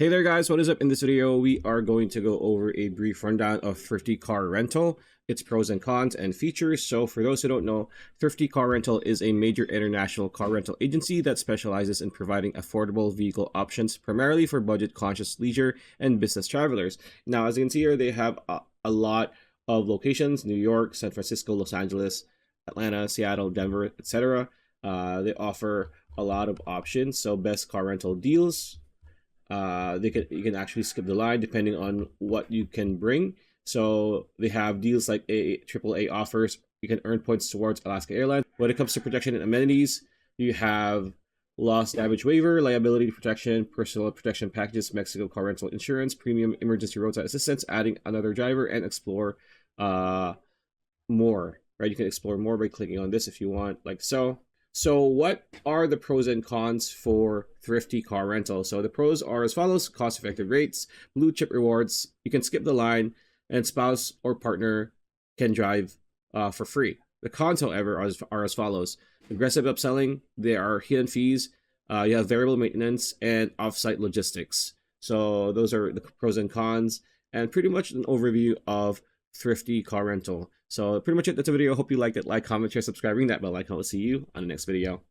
Hey there guys, what is up? In this video, we are going to go over a brief rundown of Thrifty Car Rental, its pros and cons and features. So for those who don't know, Thrifty Car Rental is a major international car rental agency that specializes in providing affordable vehicle options, primarily for budget-conscious leisure and business travelers. Now, as you can see here, they have a lot of locations: New York, San Francisco, Los Angeles, Atlanta, Seattle, Denver, etc. They offer a lot of options, so best car rental deals. You can actually skip the line depending on what you can bring. So they have deals like AAA offers. You can earn points towards Alaska Airlines. When it comes to protection and amenities, you have loss damage waiver, liability protection, personal protection packages, Mexico car rental insurance, premium emergency roadside assistance, adding another driver, and explore more. Right, you can explore more by clicking on this if you want, like so. So what are the pros and cons for Thrifty Car Rental? So the pros are as follows: cost-effective rates, blue chip rewards, you can skip the line, and spouse or partner can drive for free. The cons, however, are as follows: aggressive upselling, there are hidden fees, you have variable maintenance, and offsite logistics. So those are the pros and cons, and pretty much an overview of Thrifty Car Rental. So pretty much it. That's a video. Hope you liked it. Like, comment, share, subscribe, ring that bell icon. We'll see you on the next video.